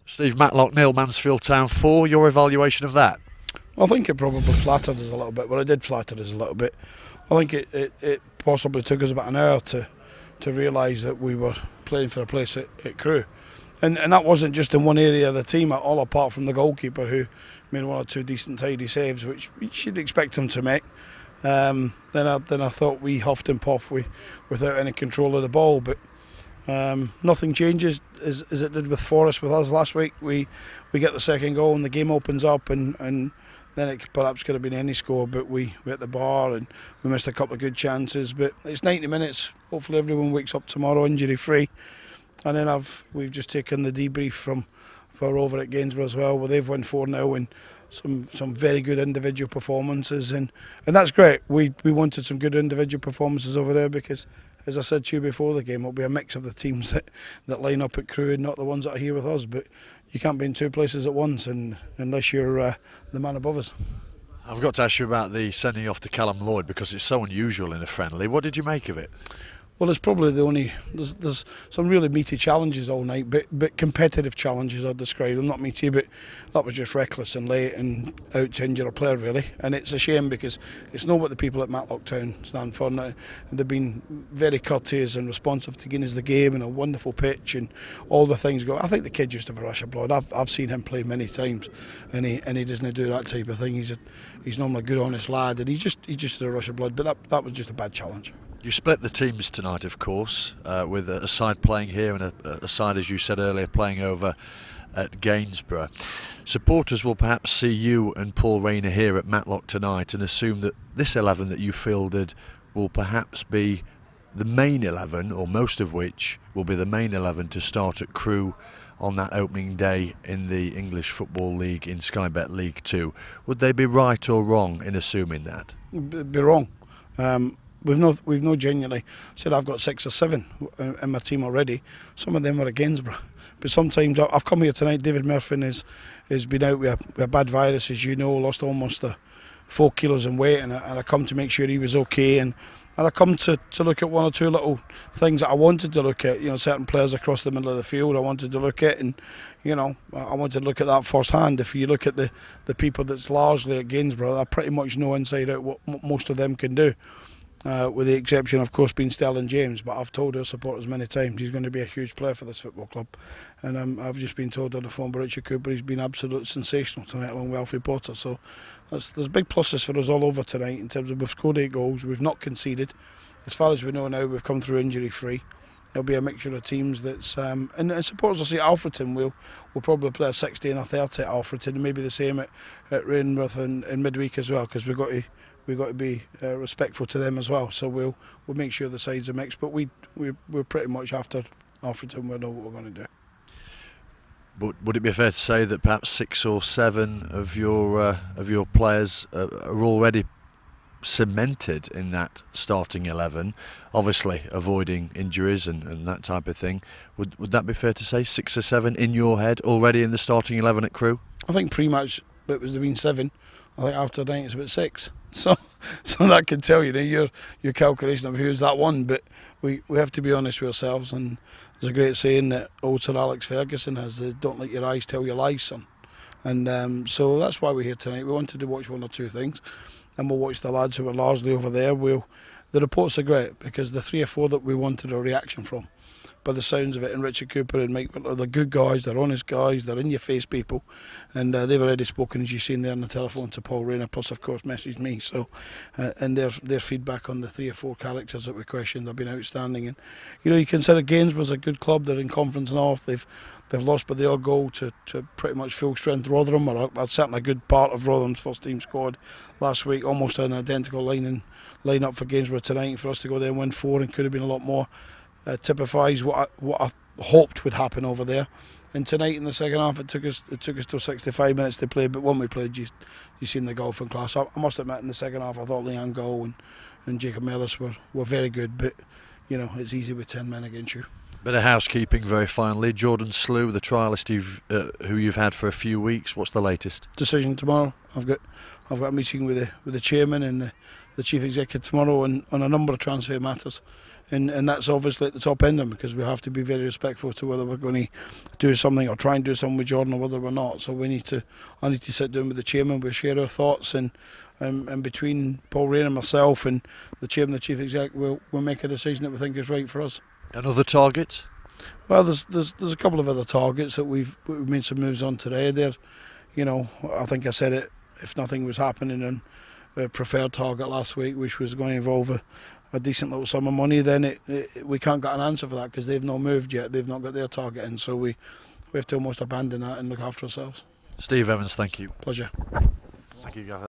Steve Matlock, Neil Mansfield Town 4, your evaluation of that? I think it probably flattered us a little bit. Well, it did flatter us a little bit. I think it possibly took us about an hour to realise that we were playing for a place at Crewe. And that wasn't just in one area of the team, all apart from the goalkeeper, who made one or two decent tidy saves, which you'd expect him to make. Then I thought we huffed and puffed without any control of the ball, but nothing changes as it did with Forest with us last week. We get the second goal and the game opens up, and then it perhaps could have been any score, but we hit the bar and we missed a couple of good chances. But it's 90 minutes. Hopefully everyone wakes up tomorrow injury free. And then we've just taken the debrief from over at Gainsborough as well, where they've won 4-0 and some very good individual performances, and that's great. We wanted some good individual performances over there because, as I said to you before the game, it'll be a mix of the teams that line up at Crewe and not the ones that are here with us. But you can't be in two places at once unless you're the man above us. I've got to ask you about the sending off to Callum Lloyd because it's so unusual in a friendly. What did you make of it? Well, it's probably there's some really meaty challenges all night, but competitive challenges I'd describe them, not meaty, but that was just reckless and late and out to injure a player really. And it's a shame because it's not what the people at Matlock Town stand for, and they've been very courteous and responsive to giving us the game and a wonderful pitch and all the things go. I think the kid just have a rush of blood. I've seen him play many times, and he doesn't do that type of thing. He's normally a good, honest lad, and he's just a rush of blood. But that was just a bad challenge. You split the teams tonight, of course, with a side playing here and a side, as you said earlier, playing over at Gainsborough. Supporters will perhaps see you and Paul Rayner here at Matlock tonight and assume that this 11 that you fielded will perhaps be the main 11, or most of which will be the main 11 to start at Crewe on that opening day in the English Football League in Sky Bet League 2. Would they be right or wrong in assuming that? Be wrong. We've no genuinely said I've got 6 or 7 in my team already. Some of them are at Gainsborough. But sometimes I've come here tonight. David Murphy has been out with a bad virus, as you know, lost almost 4 kilos in weight, and I come to make sure he was okay. And I come to look at one or two little things that I wanted to look at. You know, certain players across the middle of the field I wanted to look at, and you know, I wanted to look at that firsthand. If you look at the people that's largely at Gainsborough, I pretty much know inside out what most of them can do. With the exception, of course, being Sterling James, but I've told our supporters many times he's going to be a huge player for this football club. And I've just been told on the phone by Richard Cooper he's been absolutely sensational tonight along with Alfie Potter. So there's big pluses for us all over tonight in terms of we've scored 8 goals, we've not conceded. As far as we know now, we've come through injury free. There'll be a mixture of teams that's and supporters will see Alfreton will probably play a 60 and a 30 at Alfreton, and maybe the same at Rainworth in midweek as well, because we've got to be respectful to them as well. So we'll make sure the sides are mixed. But we're pretty much after Alfreton. We know what we're going to do. But would it be fair to say that perhaps 6 or 7 of your players are already cemented in that starting 11, obviously avoiding injuries and that type of thing? Would that be fair to say, 6 or 7 in your head already in the starting 11 at Crewe? I think pre-match it was between 7. I think after tonight it's about 6. So that can tell you your calculation of who's that one. But we have to be honest with ourselves, and there's a great saying that old Sir Alex Ferguson has: "Don't let your eyes tell your lies, son." And so that's why we're here tonight. We wanted to watch one or two things, and we'll watch the lads who are largely over there. The reports are great because the 3 or 4 that we wanted a reaction from, by the sounds of it, and Richard Cooper and Mike Whitler, they're good guys, they're honest guys, they're in-your-face people, and they've already spoken, as you've seen there on the telephone, to Paul Rayner, plus of course messaged me. So, and their feedback on the 3 or 4 characters that we questioned have been outstanding. And you know, you consider Gainsborough's a good club. They're in Conference North. They've lost by the odd goal to pretty much full strength Rotherham, or certainly a good part of Rotherham's first team squad last week. Almost an identical line up for Gainsborough tonight. For us to go there and win 4, and could have been a lot more. Typifies what I hoped would happen over there. And tonight in the second half, it took us till 65 minutes to play. But when we played, you seen the golfing class. I must admit, in the second half, I thought Leanne Gow and Jacob Mellis were very good. But you know, it's easy with 10 men against you. Bit of housekeeping very finally. Jordan Slew, the trialist who you've had for a few weeks. What's the latest? Decision tomorrow. I've got a meeting with the chairman and the chief executive tomorrow on a number of transfer matters. and that's obviously at the top end of them, because we have to be very respectful to whether we're going to do something or try and do something with Jordan or whether we're not. So I need to sit down with the chairman, we'll share our thoughts, and between Paul Rain and myself and the chairman, the chief exec, we'll make a decision that we think is right for us. Another target? Well, there's a couple of other targets that we've made some moves on today. There, you know, I think I said it, if nothing was happening on a preferred target last week, which was going to involve a decent little sum of money, then we can't get an answer for that, because they've not moved yet, they've not got their target in, so we have to almost abandon that and look after ourselves. Steve Evans, thank you. Pleasure. Thank you, Gavin.